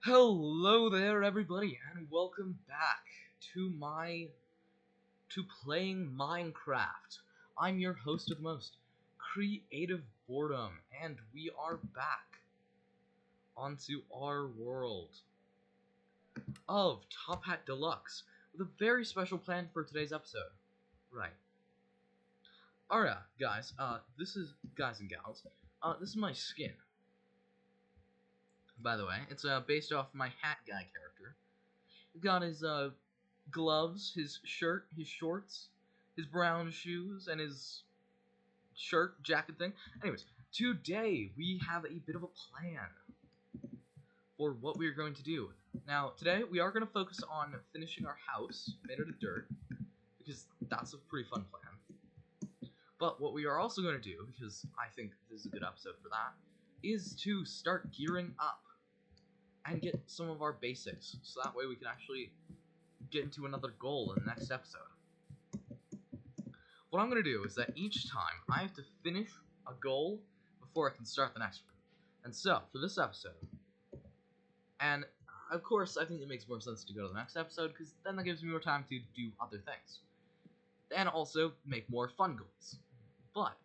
Hello there, everybody, and welcome back to playing Minecraft. I'm your host of the most, Creative Boredom, and we are back onto our world of Top Hat Deluxe with a very special plan for today's episode. Right. Alright, guys. This is guys and gals. This is my skin. By the way, it's based off my hat guy character. He's got his gloves, his shirt, his shorts, his brown shoes, and his shirt, jacket thing. Anyways, today we have a bit of a plan for what we're going to do. Now, today we are going to focus on finishing our house made out of dirt, because that's a pretty fun plan. But what we are also going to do, because I think this is a good episode for that, is to start gearing up and get some of our basics, so that way we can actually get into another goal in the next episode. What I'm going to do is that each time I have to finish a goal before I can start the next one. And so, for this episode, and of course I think it makes more sense to go to the next episode, because then that gives me more time to do other things. And also make more fun goals. But,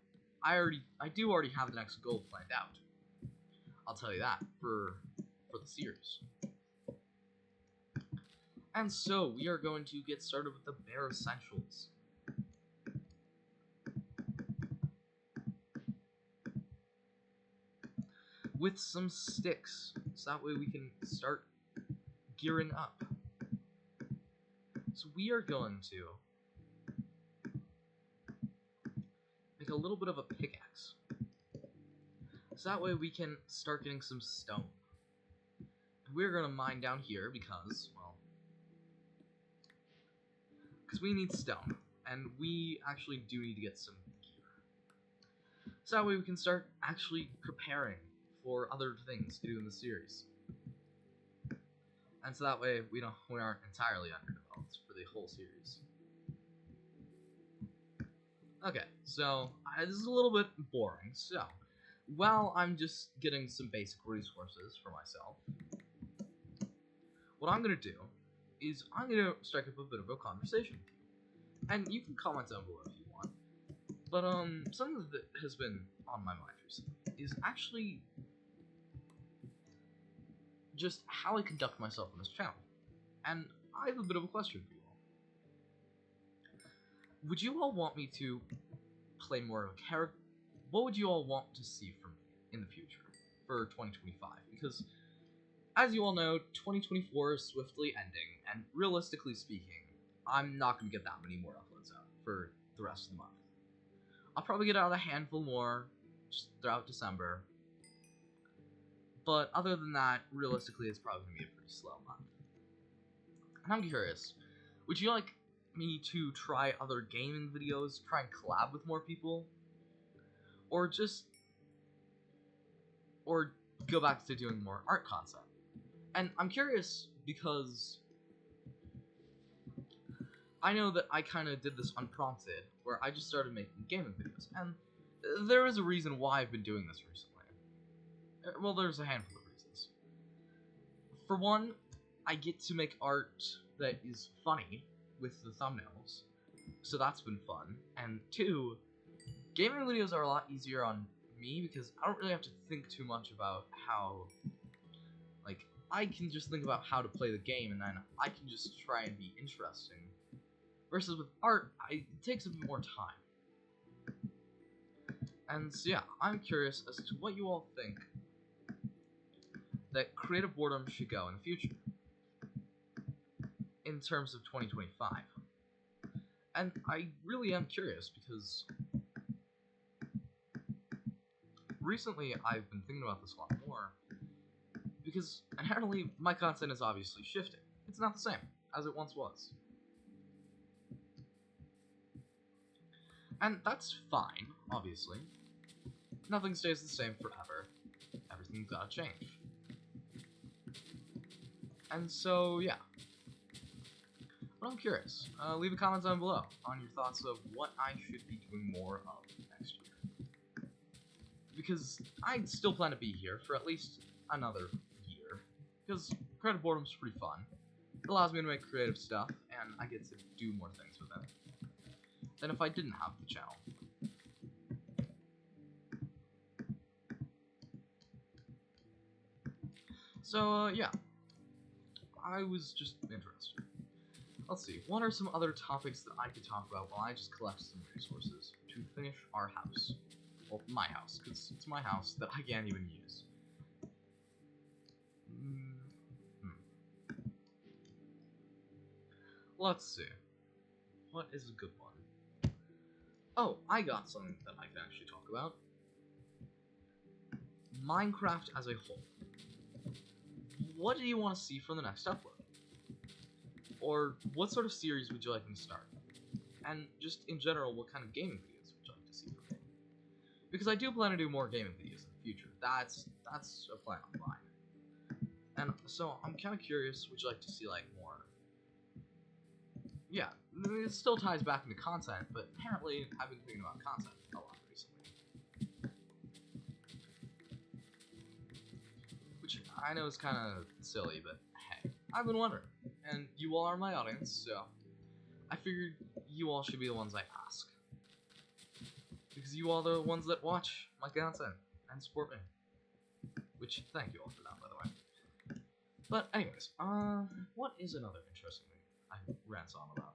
I do already have the next goal planned out. I'll tell you that, for the series. And so, we are going to get started with the bare essentials. With some sticks, so that way we can start gearing up. So we are going to make a little bit of a pickaxe. So that way we can start getting some stone. We're going to mine down here because, well, we need stone. And we actually do need to get some gear. So that way we can start actually preparing for other things to do in the series. And so that way we aren't entirely underdeveloped for the whole series. Okay, so this is a little bit boring. So, while I'm just getting some basic resources for myself, what I'm going to do is I'm going to strike up a bit of a conversation with you. And you can comment down below if you want. But something that has been on my mind recently is actually just how I conduct myself on this channel. And I have a bit of a question for you all. Would you all want me to play more of a character? What would you all want to see from me in the future for 2025? Because, as you all know, 2024 is swiftly ending, and realistically speaking, I'm not going to get that many more uploads out for the rest of the month. I'll probably get out a handful more just throughout December. But other than that, realistically, it's probably going to be a pretty slow month. And I'm curious, would you like me to try other gaming videos, try and collab with more people? Or go back to doing more art content? And I'm curious because I know that I kind of did this unprompted, where I just started making gaming videos, and there is a reason why I've been doing this recently. Well, there's a handful of reasons. For one, I get to make art that is funny with the thumbnails, so that's been fun. And two, gaming videos are a lot easier on me because I don't really have to think too much about how, like, I can just think about how to play the game and then I can just try and be interesting. Versus with art, it takes a bit more time. And so yeah, I'm curious as to what you all think that Creative Boredom should go in the future, in terms of 2025. And I really am curious because recently I've been thinking about this a lot more, because inherently my content is obviously shifting. It's not the same as it once was. And that's fine, obviously. Nothing stays the same forever. Everything's gotta change. And so, yeah. But I'm curious. Leave a comment down below on your thoughts of what I should be doing more of next year. Because I still plan to be here for at least another year. because creative boredom's pretty fun. It allows me to make creative stuff, and I get to do more things with it than if I didn't have the channel. So, yeah. I was just interested. Let's see, what are some other topics that I could talk about while I just collect some resources to finish our house? Well, my house, because it's my house that I can't even use. Let's see. What is a good one? Oh, I got something that I can actually talk about. Minecraft as a whole. What do you want to see from the next upload? Or what sort of series would you like me to start? And just in general, what kind of gaming videos would you like to see from me? Because I do plan to do more gaming videos in the future. That's a plan of mine. And so I'm kind of curious, would you like to see like more? Yeah, it still ties back into content, but apparently I've been thinking about content a lot recently. Which I know is kind of silly, but hey, I've been wondering. And you all are my audience, so I figured you all should be the ones I ask. Because you all are the ones that watch my content and support me. Which, thank you all for that, by the way. But anyways, what is another interesting thing I rant on about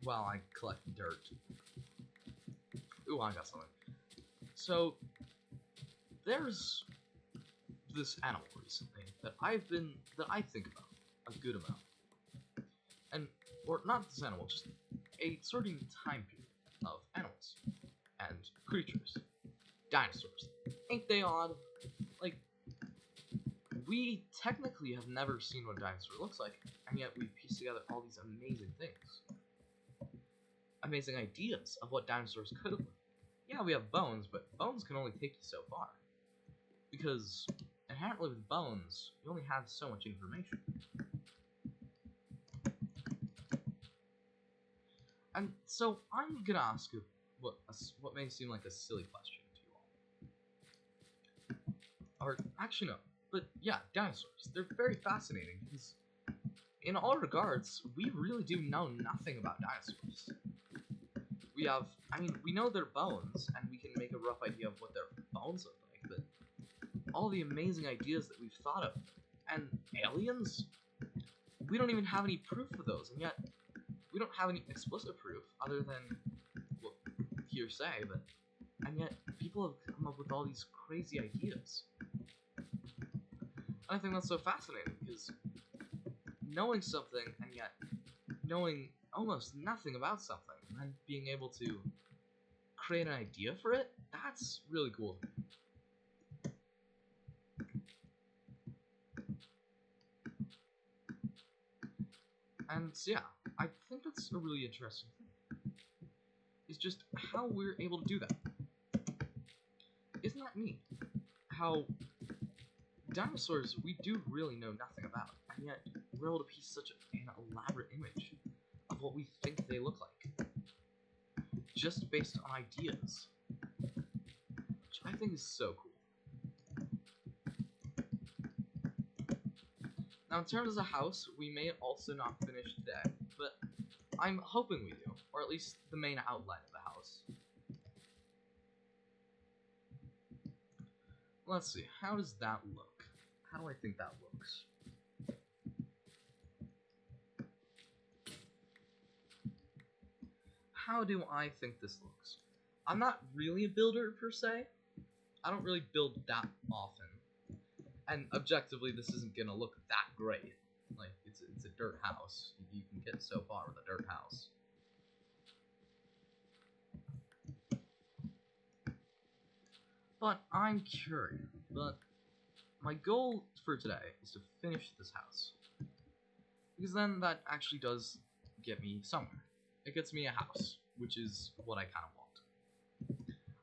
while I collect dirt? Ooh, I got something. So, there's this animal recently that I think about a good amount. Or not this animal, just a certain time period of animals and creatures. Dinosaurs. Ain't they odd? Like, we technically have never seen what a dinosaur looks like, and yet we piece together all these amazing things. Amazing ideas of what dinosaurs could have looked like. Yeah, we have bones, but bones can only take you so far. Because, inherently with bones, you only have so much information. And so I'm gonna ask you what may seem like a silly question to you all. Or actually no, but yeah, dinosaurs. They're very fascinating because in all regards, we really do know nothing about dinosaurs. We know their bones, and we can make a rough idea of what their bones look like, but all the amazing ideas that we've thought of, and aliens, we don't even have any proof of those, and yet we don't have any explicit proof other than, well, hearsay, and yet people have come up with all these crazy ideas. And I think that's so fascinating, because knowing something and yet knowing almost nothing about something, and then being able to create an idea for it, that's really cool. And so yeah, I think that's a really interesting thing. It's just how we're able to do that. Isn't that neat? How dinosaurs we do really know nothing about, and yet we're able to piece such an elaborate image of what we think they look like. Just based on ideas. Which I think is so cool. Now, in terms of the house, we may also not finish today, but I'm hoping we do, or at least the main outline of the house. Let's see, how does that look? How do I think that looks? How do I think this looks? I'm not really a builder, per se. I don't really build that often. And objectively, this isn't gonna look that great. Like, it's a dirt house. You can get so far with a dirt house. But I'm curious. But my goal for today is to finish this house. Because then that actually does get me somewhere. It gets me a house, which is what I kind of want.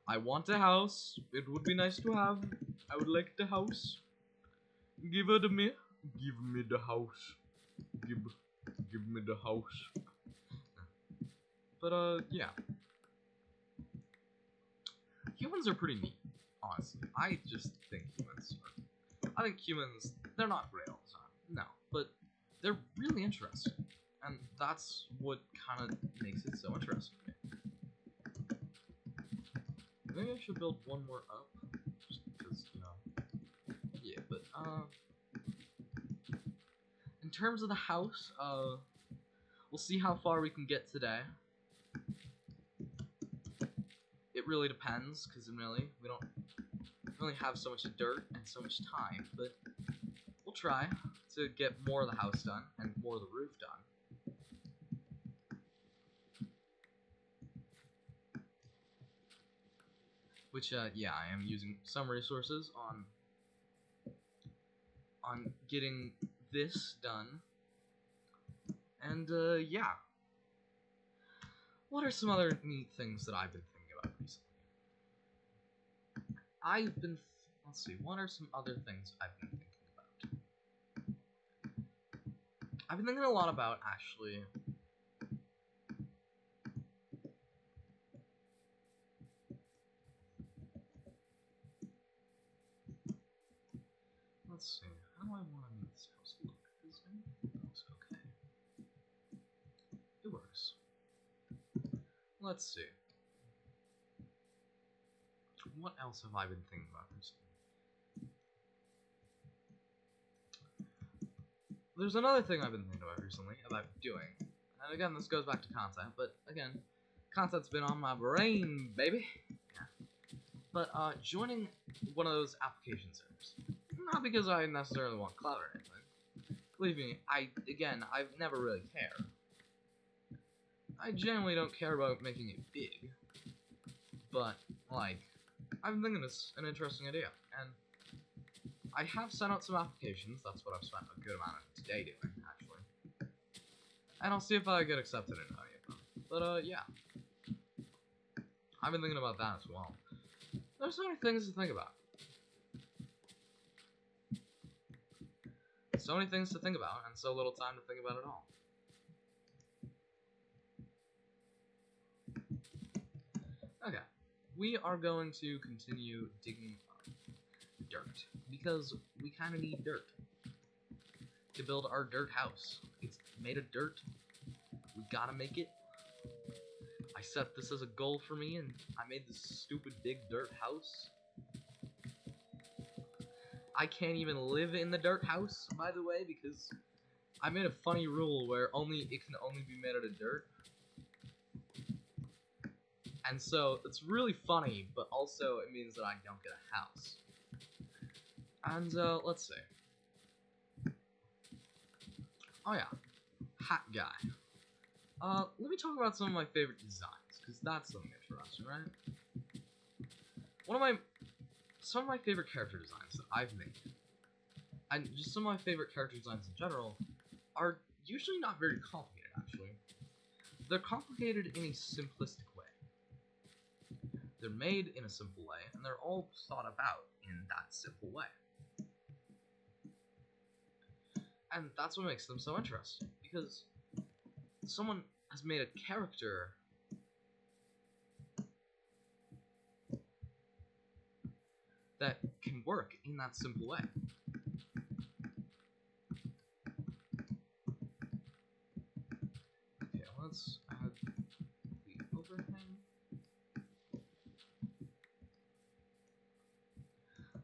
I want a house. It would be nice to have. I would like the house. Give it to me. Give me the house. Give me the house. But, yeah. Humans are pretty neat, honestly. I just think humans are... I think humans, they're not great all the time. No, but they're really interesting, and that's what kind of makes it so interesting to me. Maybe I should build one more up, just because, you know. Yeah, but in terms of the house, we'll see how far we can get today. It really depends, because really, we don't really have so much dirt and so much time, but we'll try to get more of the house done and more of the roof done. Which, yeah, I am using some resources on getting this done. And, yeah. What are some other neat things that I've been thinking about recently? Let's see, what are some other things I've been thinking about? I've been thinking a lot about, actually, let's see, how do I want to make this house look? Does it looks okay? It works. Let's see. What else have I been thinking about recently? There's another thing I've been thinking about recently, about doing. And again, this goes back to content, but again, content's been on my brain, baby. Yeah. But, joining one of those application servers. Not because I necessarily want clout or anything. Believe me, I've never really cared. I generally don't care about making it big. But, like, I've been thinking it's an interesting idea, and I have sent out some applications. That's what I've spent a good amount of today doing, actually. And I'll see if I get accepted in any of them. But, yeah. I've been thinking about that as well. There's so many things to think about. So many things to think about, and so little time to think about it all. Okay. We are going to continue digging up dirt, because we kind of need dirt to build our dirt house. It's made of dirt. We gotta make it. I set this as a goal for me, and I made this stupid big dirt house. I can't even live in the dirt house, by the way, because I made a funny rule where it can only be made out of dirt. And so, it's really funny, but also it means that I don't get a house. And, let's see. Oh yeah, hat guy. Let me talk about some of my favorite designs, because that's something interesting, right? Some of my favorite character designs that I've made, and just some of my favorite character designs in general, are usually not very complicated, actually. They're complicated in a simplistic way. They're made in a simple way, and they're all thought about in that simple way. And that's what makes them so interesting, because someone has made a character that can work in that simple way. Okay, let's add the overhang.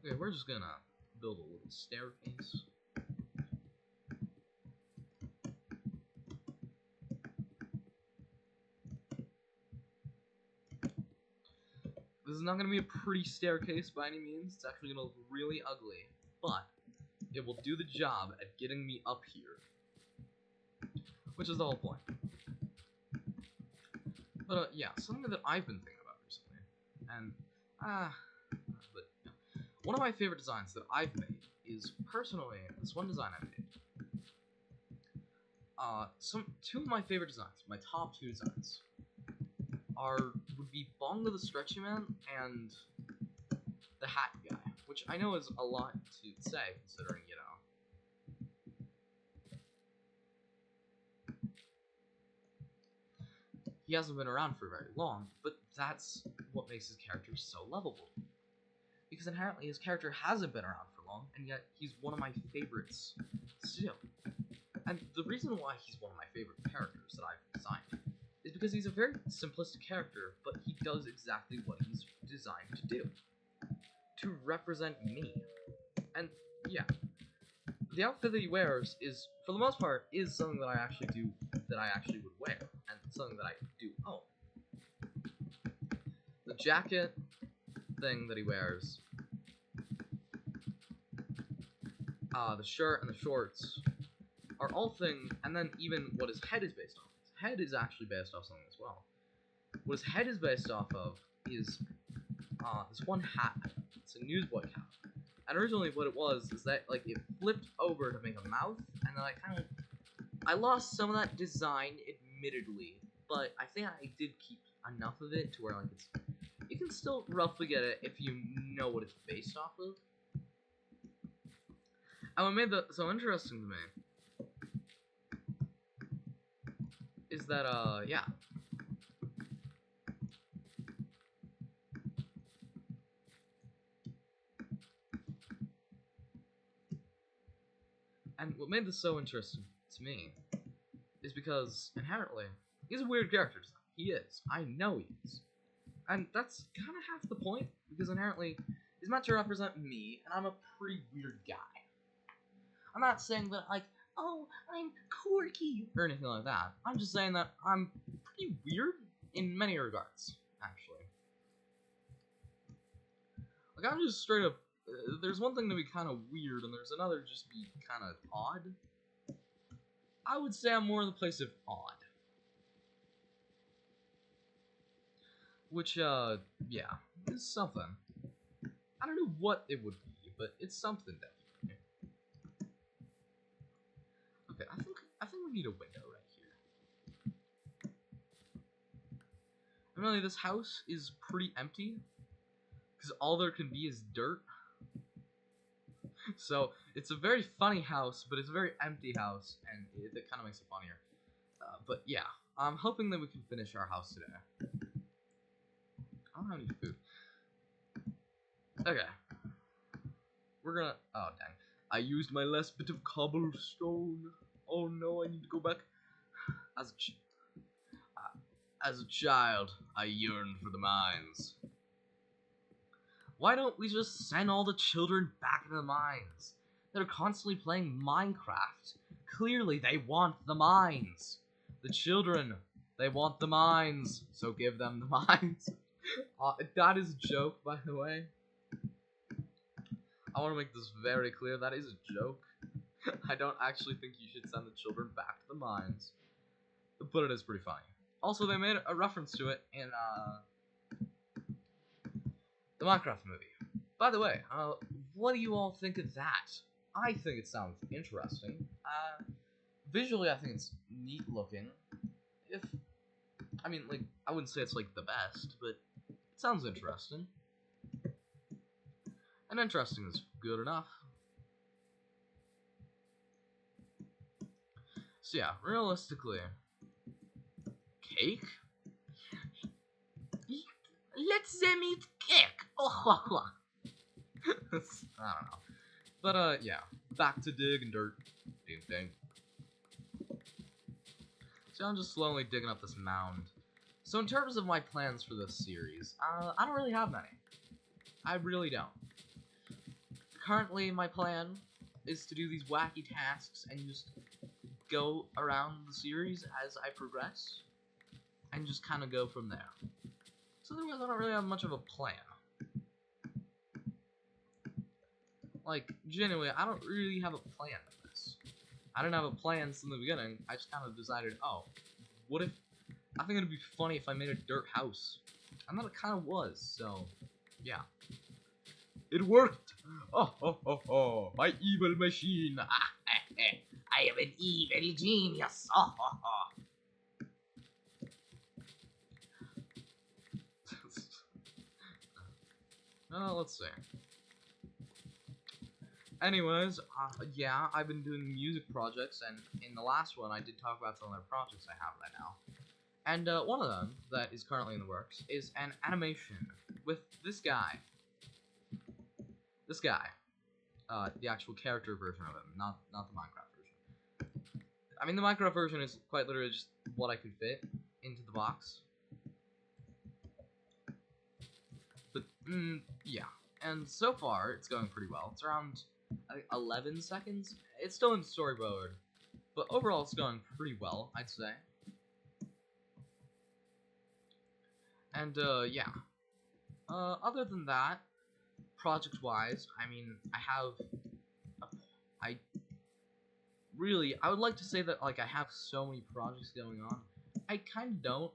Okay, we're just gonna build a little staircase. This is not going to be a pretty staircase by any means. It's actually going to look really ugly. But it will do the job at getting me up here. Which is the whole point. But, yeah, something that I've been thinking about recently. And, but, yeah. One of my favorite designs that I've made is, personally, this one design I made. Two of my favorite designs, my top two designs, would be Bongo the Stretchy Man and the Hat Guy, which I know is a lot to say, considering, you know, he hasn't been around for very long, but that's what makes his character so lovable. Because inherently his character hasn't been around for long, and yet he's one of my favorites still. And the reason why he's one of my favorite characters that I've designed is because he's a very simplistic character, but he does exactly what he's designed to do. To represent me. And, yeah. The outfit that he wears is, for the most part, is something that I actually would wear, and something that I do own. The jacket thing that he wears, the shirt and the shorts, are all things, and then even what his head is based off. His head is actually based off something as well. What his head is based off of is this one hat. It's a newsboy cap. And originally what it was is that like it flipped over to make a mouth, and then I lost some of that design, admittedly, but I think I did keep enough of it to where like you can still roughly get it if you know what it's based off of. And what made that so interesting to me is that yeah. And what made this so interesting to me is because, inherently, he's a weird character design. He is. I know he is. And that's kind of half the point, because inherently, he's meant to represent me, and I'm a pretty weird guy. I'm not saying that, like, oh, I'm quirky, or anything like that. I'm just saying that I'm pretty weird in many regards, actually. Like, I'm just straight up there's one thing to be kind of weird, and there's another just be kind of odd. I would say I'm more in the place of odd. Which, yeah, is something. I don't know what it would be, but it's something definitely. Okay, I think we need a window right here. And really, this house is pretty empty, because all there can be is dirt. So, it's a very funny house, but it's a very empty house, and it kind of makes it funnier. But yeah, I'm hoping that we can finish our house today. I don't have any food. Okay. We're gonna... Oh, dang. I used my last bit of cobblestone. Oh no, I need to go back. As a child, I yearned for the mines. Why don't we just send all the children back into the mines? They're constantly playing Minecraft. Clearly, they want the mines. The children, they want the mines. So give them the mines. That is a joke, by the way. I want to make this very clear. That is a joke. I don't actually think you should send the children back to the mines. But it is pretty funny. Also, they made a reference to it in, the Minecraft movie. By the way, what do you all think of that? I think it sounds interesting. Visually, I think it's neat looking. I mean, like, I wouldn't say it's, like, the best, but it sounds interesting. And interesting is good enough. So yeah, realistically, cake? Let them eat cake! Oh, I don't know. But, yeah. Back to digging dirt. Ding. So I'm just slowly digging up this mound. So in terms of my plans for this series, I don't really have many. I really don't. Currently, my plan is to do these wacky tasks and just go around the series as I progress. And just kind of go from there. So otherwise, I don't really have much of a plan. Like, genuinely, I don't really have a plan for this. I didn't have a plan since the beginning. I just kind of decided, oh, what if... I think it'd be funny if I made a dirt house. And then it kind of was, so... yeah. It worked! Oh, my evil machine! I am an evil genius! Let's see. Anyways, yeah, I've been doing music projects, and in the last one, I did talk about some other projects I have right now. And one of them that is currently in the works is an animation with this guy. This guy. the actual character version of it, not the Minecraft version. I mean, the Minecraft version is quite literally just what I could fit into the box. But, yeah. And so far, it's going pretty well. It's around, I think, 11 seconds. It's still in story mode, but overall, it's going pretty well, I'd say. And, yeah. Other than that, project-wise, I mean, I would like to say that, like, I have so many projects going on. I kind of don't.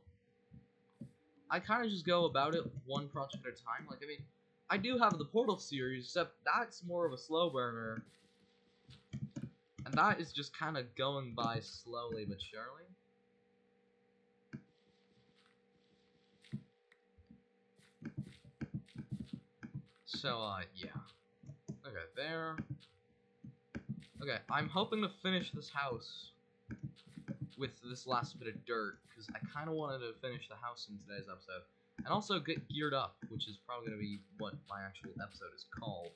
I kind of just go about it one project at a time. Like, I mean, I do have the Portal series, except that's more of a slow burner. And that is just kind of going by slowly but surely. So, yeah. Okay, there. Okay, I'm hoping to finish this house with this last bit of dirt, because I kind of wanted to finish the house in today's episode. And also get geared up, which is probably going to be what my actual episode is called.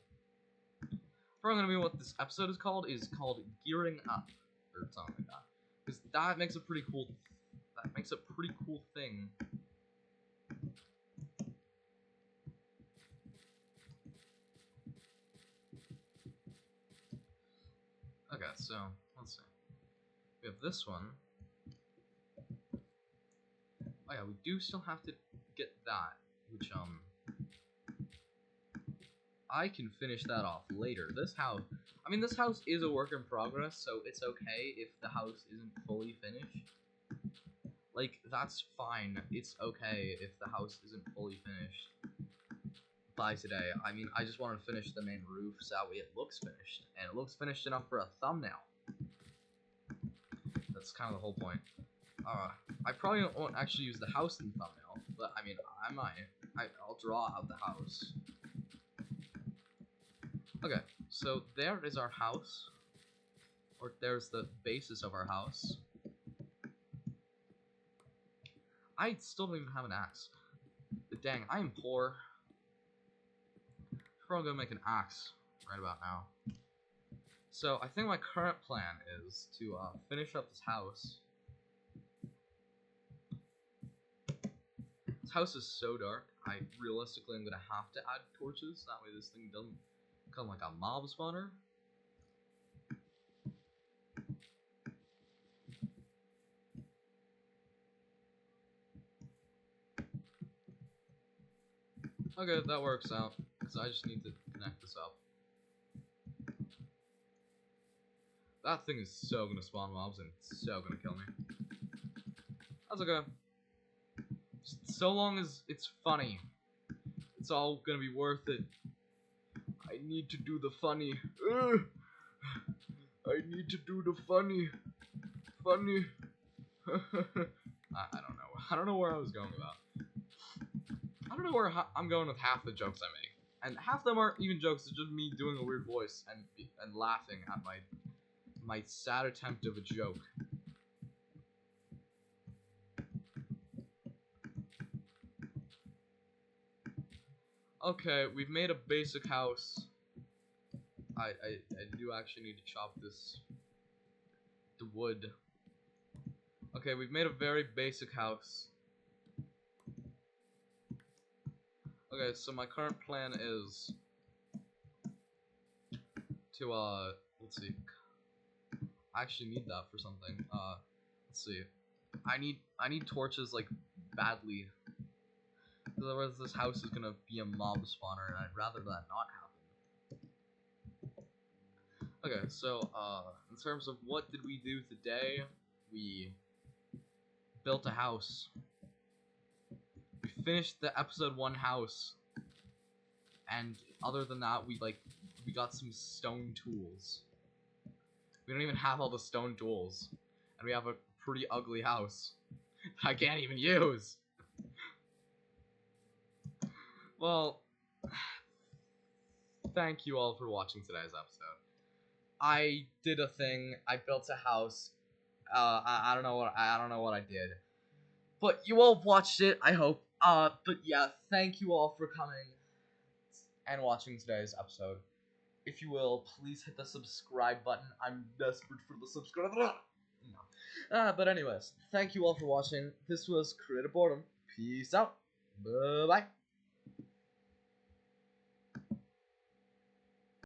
Probably going to be what this episode is called Gearing Up, or something like that. Because that makes a pretty cool thing. Okay, so, let's see. We have this one. Oh yeah, we do still have to get that, which, I can finish that off later. This house is a work in progress, so it's okay if the house isn't fully finished. Like, that's fine. It's okay if the house isn't fully finished by today. I mean, I just want to finish the main roof so that way it looks finished. And it looks finished enough for a thumbnail. That's kind of the whole point. I probably won't actually use the house in the thumbnail, but I mean, I might. I'll draw out the house. Okay, so there is our house. Or there's the basis of our house. I still don't even have an axe. But dang, I am poor. I'm probably gonna make an axe right about now. So I think my current plan is to finish up this house. This house is so dark, I realistically am gonna have to add torches, that way this thing doesn't become like a mob spawner. Okay, that works out, because I just need to connect this up. That thing is so gonna spawn mobs and it's so gonna kill me. That's okay. So long as it's funny, it's all gonna be worth it. I need to do the funny. I need to do the funny. Funny. I don't know. I don't know where I was going with that. I don't know where I'm going with half the jokes I make. And half of them aren't even jokes, it's just me doing a weird voice and laughing at my sad attempt of a joke. Okay, we've made a basic house. I do actually need to chop the wood. Okay, we've made a very basic house. Okay, so my current plan is to, let's see. I actually need that for something. Let's see. I need torches, like, badly. Otherwise this house is gonna be a mob spawner, and I'd rather that not happen. Okay, so, in terms of what did we do today, we built a house. We finished the episode 1 house. And other than that, we got some stone tools. We don't even have all the stone tools. And we have a pretty ugly house that I can't even use. Well, thank you all for watching today's episode. I did a thing. I built a house. I don't know what I did, but you all watched it. I hope. But yeah, thank you all for coming and watching today's episode. if you will, please hit the subscribe button. I'm desperate for the subscribe. No. But anyways, thank you all for watching. This was Creative Boredom. Peace out. Bye-bye.